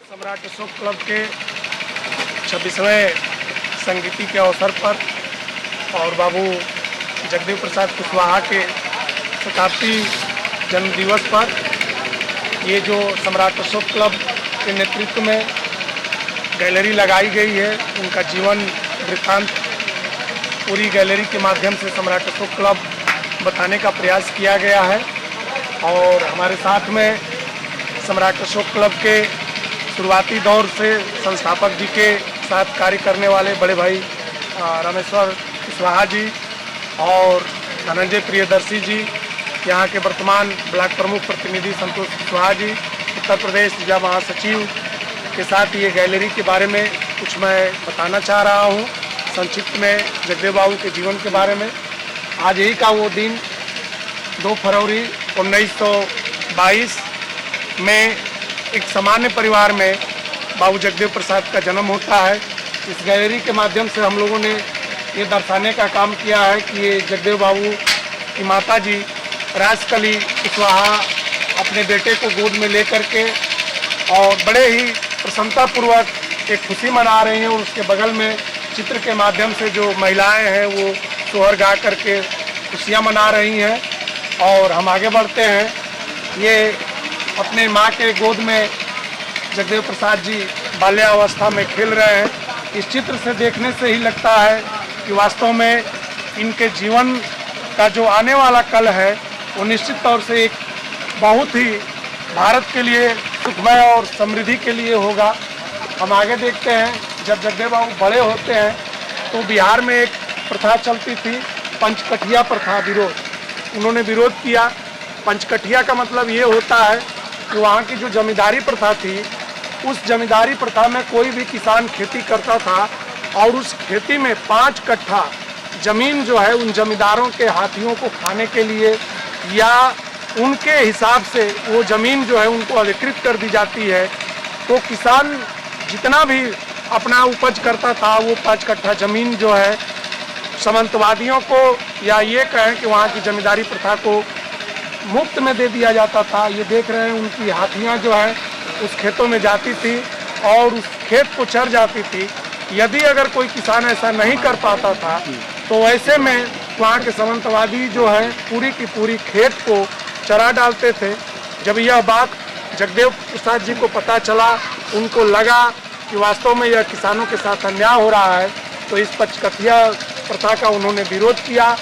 सम्राट अशोक क्लब के 26वें संगीति के अवसर पर और बाबू जगदेव प्रसाद कुशवाहा के शताब्दी जन्म दिवस पर ये जो सम्राट अशोक क्लब के नेतृत्व में गैलरी लगाई गई है, उनका जीवन वृत्तांत पूरी गैलरी के माध्यम से सम्राट अशोक क्लब बताने का प्रयास किया गया है। और हमारे साथ में सम्राट अशोक क्लब के शुरुआती दौर से संस्थापक जी के साथ कार्य करने वाले बड़े भाई रामेश्वर कुशवाहा जी और धनंजय प्रियदर्शी जी, यहाँ के वर्तमान ब्लॉक प्रमुख प्रतिनिधि संतोष कुशवाहा जी, उत्तर प्रदेश जिला महासचिव के साथ ये गैलरी के बारे में कुछ मैं बताना चाह रहा हूँ संक्षिप्त में जगदेव बाबू के जीवन के बारे में। आज ही का वो दिन 2 फरवरी 1922 में एक सामान्य परिवार में बाबू जगदेव प्रसाद का जन्म होता है। इस गैलरी के माध्यम से हम लोगों ने ये दर्शाने का काम किया है कि ये जगदेव बाबू की माता जी राजकली कुशवाहा अपने बेटे को गोद में लेकर के और बड़े ही प्रसन्नतापूर्वक एक खुशी मना रही हैं और उसके बगल में चित्र के माध्यम से जो महिलाएं हैं वो सोहर गा करके खुशियाँ मना रही हैं। और हम आगे बढ़ते हैं। ये अपने माँ के गोद में जगदेव प्रसाद जी बाल्यावस्था में खेल रहे हैं। इस चित्र से देखने से ही लगता है कि वास्तव में इनके जीवन का जो आने वाला कल है वो निश्चित तौर से एक बहुत ही भारत के लिए सुखमय और समृद्धि के लिए होगा। हम आगे देखते हैं, जब जगदेव बाबू बड़े होते हैं तो बिहार में एक प्रथा चलती थी, पंचकठिया प्रथा विरोध। उन्होंने विरोध किया। पंचकठिया का मतलब ये होता है कि वहाँ की जो जमींदारी प्रथा थी, उस जमींदारी प्रथा में कोई भी किसान खेती करता था और उस खेती में 5 कट्ठा जमीन जो है उन जमींदारों के हाथियों को खाने के लिए या उनके हिसाब से वो ज़मीन जो है उनको अधिकृत कर दी जाती है। तो किसान जितना भी अपना उपज करता था वो 5 कट्ठा ज़मीन जो है सामंतवादियों को या ये कहें कि वहाँ की जमींदारी प्रथा को मुफ्त में दे दिया जाता था। ये देख रहे हैं, उनकी हाथियाँ जो है उस खेतों में जाती थी और उस खेत को चर जाती थी। यदि अगर कोई किसान ऐसा नहीं कर पाता था तो ऐसे में वहाँ के सामंतवादी जो है पूरी की पूरी खेत को चरा डालते थे। जब यह बात जगदेव प्रसाद जी को पता चला, उनको लगा कि वास्तव में यह किसानों के साथ अन्याय हो रहा है, तो इस पंचकठिया प्रथा का उन्होंने विरोध किया।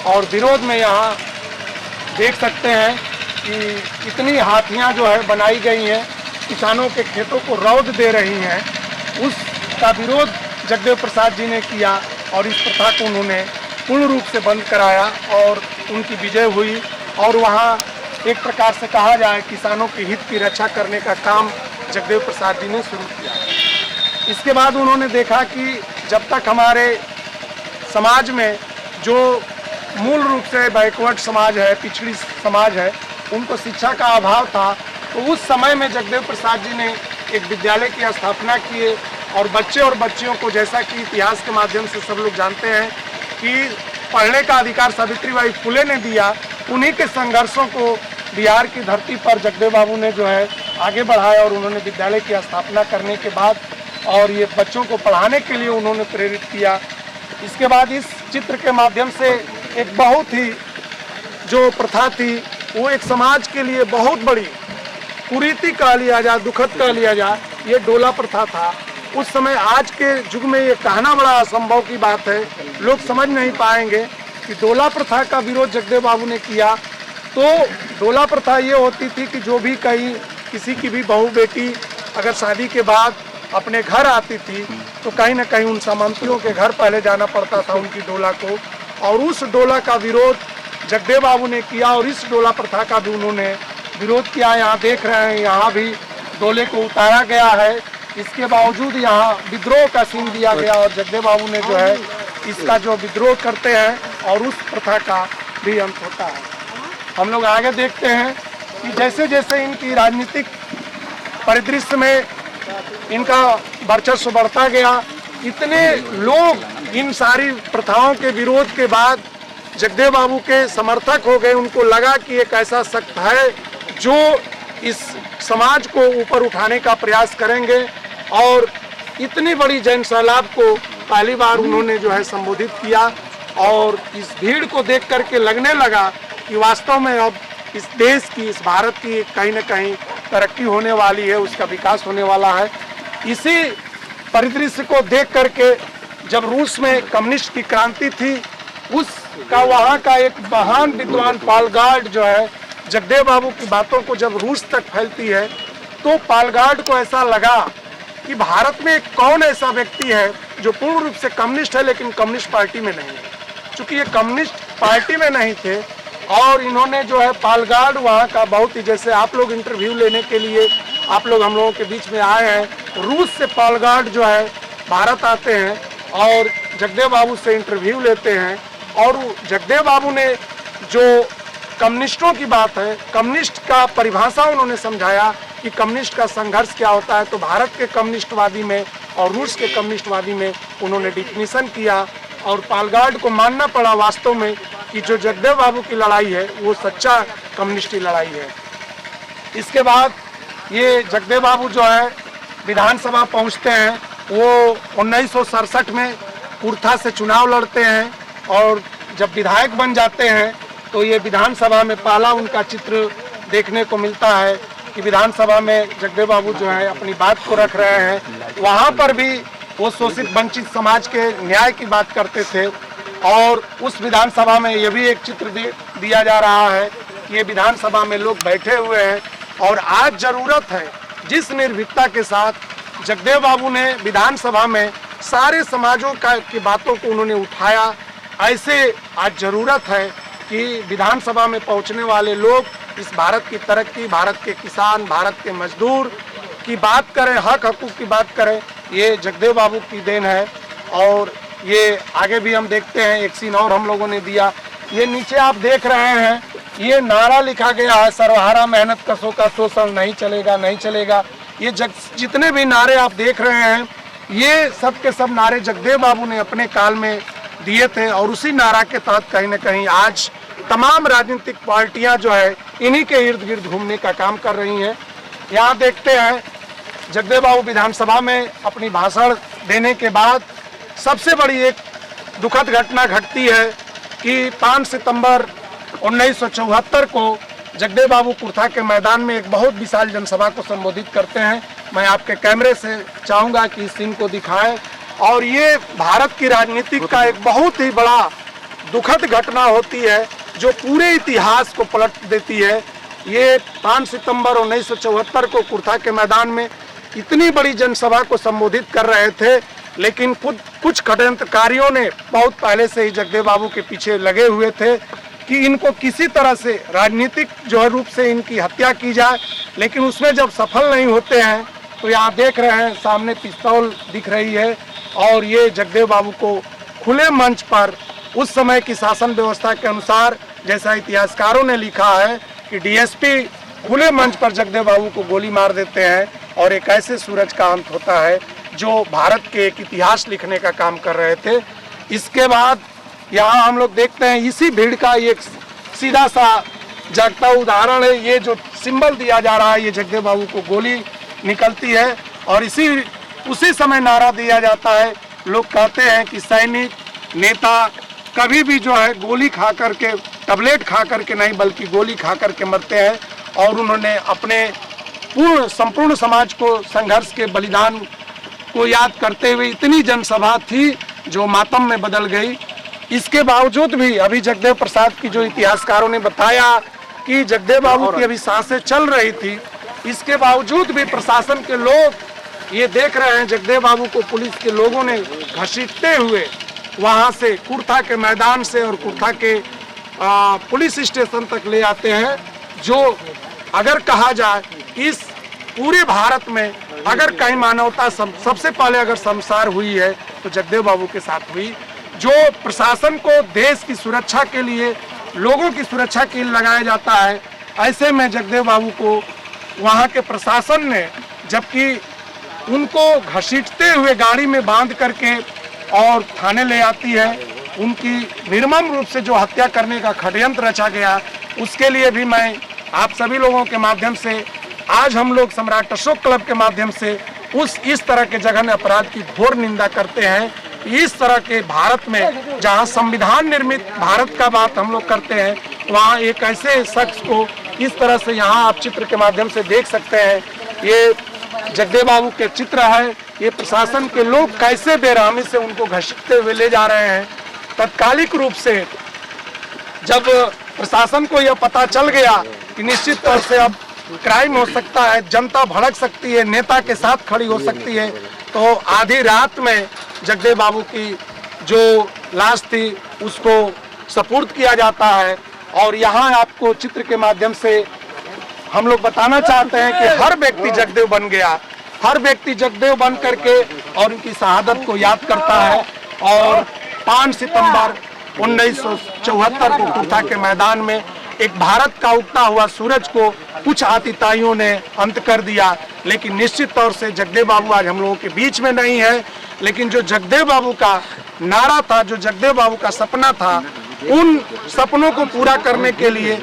और विरोध में यहाँ देख सकते हैं कि कितनी हाथियाँ जो है बनाई गई हैं, किसानों के खेतों को रौंद दे रही हैं। उसका विरोध जगदेव प्रसाद जी ने किया और इस प्रथा को उन्होंने पूर्ण रूप से बंद कराया और उनकी विजय हुई। और वहाँ एक प्रकार से कहा जाए किसानों के हित की रक्षा करने का काम जगदेव प्रसाद जी ने शुरू किया। इसके बाद उन्होंने देखा कि जब तक हमारे समाज में जो मूल रूप से बैकवर्ड समाज है, पिछड़ी समाज है, उनको शिक्षा का अभाव था, तो उस समय में जगदेव प्रसाद जी ने एक विद्यालय की स्थापना किए और बच्चे और बच्चियों को, जैसा कि इतिहास के माध्यम से सब लोग जानते हैं कि पढ़ने का अधिकार सावित्रीबाई फुले ने दिया, उन्हीं के संघर्षों को बिहार की धरती पर जगदेव बाबू ने जो है आगे बढ़ाया और उन्होंने विद्यालय की स्थापना करने के बाद और ये बच्चों को पढ़ाने के लिए उन्होंने प्रेरित किया। इसके बाद इस चित्र के माध्यम से एक बहुत ही जो प्रथा थी वो एक समाज के लिए बहुत बड़ी कुरीति कह लिया जाए, दुखद कह लिया जाए, ये डोला प्रथा था। उस समय आज के युग में ये कहना बड़ा असंभव की बात है, लोग समझ नहीं पाएंगे कि डोला प्रथा का विरोध जगदेव बाबू ने किया। तो डोला प्रथा ये होती थी कि जो भी कहीं किसी की भी बहू बेटी अगर शादी के बाद अपने घर आती थी तो कहीं ना कहीं उन सामंतियों के घर पहले जाना पड़ता था उनकी डोला को, और उस डोला का विरोध जगदेव बाबू ने किया और इस डोला प्रथा का भी उन्होंने विरोध किया। यहाँ देख रहे हैं, यहाँ भी डोले को उतारा गया है, इसके बावजूद यहाँ विद्रोह का सीन दिया गया और जगदेव बाबू ने जो है इसका जो विद्रोह करते हैं और उस प्रथा का भी अंत होता है। हम लोग आगे देखते हैं कि जैसे जैसे इनकी राजनीतिक परिदृश्य में इनका वर्चस्व बढ़ता गया, इतने लोग इन सारी प्रथाओं के विरोध के बाद जगदेव बाबू के समर्थक हो गए। उनको लगा कि एक ऐसा शख्स है जो इस समाज को ऊपर उठाने का प्रयास करेंगे। और इतनी बड़ी जन सैलाब को पहली बार उन्होंने जो है संबोधित किया और इस भीड़ को देख करके लगने लगा कि वास्तव में अब इस देश की, इस भारत की कहीं न कहीं तरक्की होने वाली है, उसका विकास होने वाला है। इसी परिदृश्य को देख करके जब रूस में कम्युनिस्ट की क्रांति थी, उसका वहाँ का एक महान विद्वान पालगार्ड जो है, जगदेव बाबू की बातों को जब रूस तक फैलती है तो पालगार्ड को ऐसा लगा कि भारत में कौन ऐसा व्यक्ति है जो पूर्ण रूप से कम्युनिस्ट है लेकिन कम्युनिस्ट पार्टी में नहीं है। चूंकि ये कम्युनिस्ट पार्टी में नहीं थे और इन्होंने जो है पालगार्ड वहाँ का बहुत ही, जैसे आप लोग इंटरव्यू लेने के लिए आप लोग हम लोगों के बीच में आए हैं, रूस से पालगार्ड जो है भारत आते हैं और जगदेव बाबू से इंटरव्यू लेते हैं। और जगदेव बाबू ने जो कम्युनिस्टों की बात है, कम्युनिस्ट का परिभाषा उन्होंने समझाया कि कम्युनिस्ट का संघर्ष क्या होता है, तो भारत के कम्युनिस्टवादी में और रूस के कम्युनिस्टवादी में उन्होंने डिफिनीशन किया और पालगार्ड को मानना पड़ा वास्तव में कि जो जगदेव बाबू की लड़ाई है वो सच्चा कम्युनिस्टी लड़ाई है। इसके बाद ये जगदेव बाबू जो है विधानसभा पहुंचते हैं। वो 1967 में कुर्था से चुनाव लड़ते हैं और जब विधायक बन जाते हैं तो ये विधानसभा में पहला उनका चित्र देखने को मिलता है कि विधानसभा में जगदेव बाबू जो है अपनी बात को रख रहे हैं। वहाँ पर भी वो शोषित वंचित समाज के न्याय की बात करते थे और उस विधानसभा में ये भी एक चित्र दिया जा रहा है कि ये विधानसभा में लोग बैठे हुए हैं और आज जरूरत है जिस निर्भीकता के साथ जगदेव बाबू ने विधानसभा में सारे समाजों की बातों को उन्होंने उठाया, ऐसे आज जरूरत है कि विधानसभा में पहुंचने वाले लोग इस भारत की तरक्की, भारत के किसान, भारत के मजदूर की बात करें, हक हकूक की बात करें। ये जगदेव बाबू की देन है और ये आगे भी हम देखते हैं। एक सीन और हम लोगों ने दिया, ये नीचे आप देख रहे हैं, ये नारा लिखा गया है, सर्वहारा मेहनत कशों का शोषण नहीं चलेगा, नहीं चलेगा। ये जितने भी नारे आप देख रहे हैं, ये सब के सब नारे जगदेव बाबू ने अपने काल में दिए थे और उसी नारा के तहत कहीं न कहीं आज तमाम राजनीतिक पार्टियां जो है इन्हीं के इर्द गिर्द घूमने का काम कर रही हैं। यहाँ देखते हैं जगदेव बाबू विधानसभा में अपनी भाषण देने के बाद सबसे बड़ी एक दुखद घटना घटती है कि 5 सितंबर 1974 को जगदेव बाबू कुर्था के मैदान में एक बहुत विशाल जनसभा को संबोधित करते हैं। मैं आपके कैमरे से चाहूँगा कि इस सीन को दिखाएं और ये भारत की राजनीति का एक बहुत ही बड़ा दुखद घटना होती है जो पूरे इतिहास को पलट देती है। ये 5 सितंबर 1974 को कुर्था के मैदान में इतनी बड़ी जनसभा को संबोधित कर रहे थे, लेकिन कुछ षड्यंत्रकारियों ने बहुत पहले से ही जगदेव बाबू के पीछे लगे हुए थे कि इनको किसी तरह से राजनीतिक जो है रूप से इनकी हत्या की जाए। लेकिन उसमें जब सफल नहीं होते हैं तो यहाँ देख रहे हैं सामने पिस्तौल दिख रही है और ये जगदेव बाबू को खुले मंच पर उस समय की शासन व्यवस्था के अनुसार, जैसा इतिहासकारों ने लिखा है कि डीएसपी खुले मंच पर जगदेव बाबू को गोली मार देते हैं और एक ऐसे सूरज का अंत होता है जो भारत के एक इतिहास लिखने का काम कर रहे थे। इसके बाद यहाँ हम लोग देखते हैं इसी भीड़ का एक सीधा सा जागता उदाहरण है। ये जो सिंबल दिया जा रहा है, ये जगदेव बाबू को गोली निकलती है और उसी समय नारा दिया जाता है। लोग कहते हैं कि सैनिक नेता कभी भी जो है गोली खा करके, टैबलेट खा करके नहीं बल्कि गोली खा करके मरते हैं। और उन्होंने अपने संपूर्ण समाज को संघर्ष के बलिदान को याद करते हुए इतनी जनसभा थी जो मातम में बदल गई। इसके बावजूद भी अभी जगदेव प्रसाद की जो इतिहासकारों ने बताया कि जगदेव बाबू की अभी सांसें चल रही थी, इसके बावजूद भी प्रशासन के लोग ये देख रहे हैं जगदेव बाबू को पुलिस के लोगों ने घसीटते हुए वहाँ से कुर्था के मैदान से और कुर्था के पुलिस स्टेशन तक ले आते हैं। जो अगर कहा जाए इस पूरे भारत में अगर कहीं मानवता सबसे पहले अगर शर्मसार हुई है तो जगदेव बाबू के साथ हुई। जो प्रशासन को देश की सुरक्षा के लिए, लोगों की सुरक्षा के लिए लगाया जाता है, ऐसे में जगदेव बाबू को वहाँ के प्रशासन ने, जबकि उनको घसीटते हुए गाड़ी में बांध करके और थाने ले आती है, उनकी निर्मम रूप से जो हत्या करने का षड्यंत्र रचा गया, उसके लिए भी मैं आप सभी लोगों के माध्यम से आज हम लोग सम्राट अशोक क्लब के माध्यम से इस तरह के जघन्य अपराध की घोर निंदा करते हैं। इस तरह के भारत में जहां संविधान निर्मित भारत का बात हम लोग करते हैं, वहां एक ऐसे शख्स को इस तरह से यहाँ आप चित्र के माध्यम से देख सकते हैं। ये जगदेव बाबू के चित्र है। ये प्रशासन के लोग कैसे बेरहमी से उनको घसीटते हुए ले जा रहे हैं। तत्कालिक रूप से जब प्रशासन को यह पता चल गया कि निश्चित तौर से अब क्राइम हो सकता है, जनता भड़क सकती है, नेता के साथ खड़ी हो सकती है, तो आधी रात में जगदेव बाबू की जो लाश थी उसको सपुर्द किया जाता है। और यहाँ आपको चित्र के माध्यम से हम लोग बताना चाहते हैं कि हर व्यक्ति जगदेव बन गया, हर व्यक्ति जगदेव बन करके और उनकी शहादत को याद करता है। और 5 सितंबर 1974 को कुर्था के मैदान में एक भारत का उगता हुआ सूरज को कुछ आतिताइयों ने अंत कर दिया। लेकिन निश्चित तौर से जगदेव बाबू आज हम लोगों के बीच में नहीं है, लेकिन जो जगदेव बाबू का नारा था, जो जगदेव बाबू का सपना था, उन सपनों को पूरा करने के लिए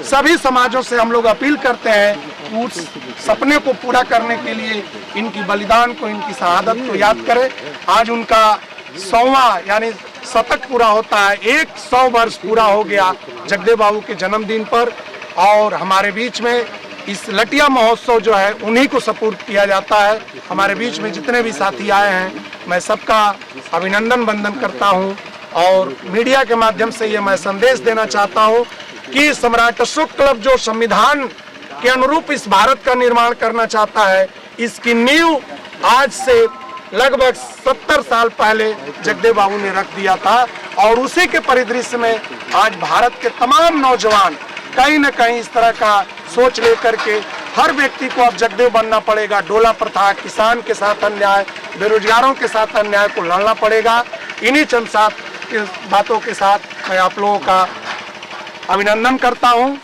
सभी समाजों से हम लोग अपील करते हैं, उस सपने को पूरा करने के लिए इनकी बलिदान को, इनकी शहादत को याद करें। आज उनका 100वां यानी शतक पूरा होता है, 100 वर्ष पूरा हो गया जगदेव बाबू के जन्मदिन पर। और हमारे बीच में इस लटिया महोत्सव जो है उन्हीं को सपुर्द किया जाता है। हमारे बीच में जितने भी साथी आए हैं, मैं सबका अभिनंदन वंदन करता हूं। और मीडिया के माध्यम से ये मैं संदेश देना चाहता हूं कि सम्राट अशोक क्लब जो संविधान के अनुरूप इस भारत का निर्माण करना चाहता है, इसकी नींव आज से लगभग 70 साल पहले जगदेव बाबू ने रख दिया था। और उसी के परिदृश्य में आज भारत के तमाम नौजवान कहीं न कहीं इस तरह का सोच लेकर के हर व्यक्ति को अब जगदेव बनना पड़ेगा। डोला प्रथा, किसान के साथ अन्याय, बेरोजगारों के साथ अन्याय को लड़ना पड़ेगा। इन्हीं चंद बातों के साथ मैं आप लोगों का अभिनंदन करता हूं।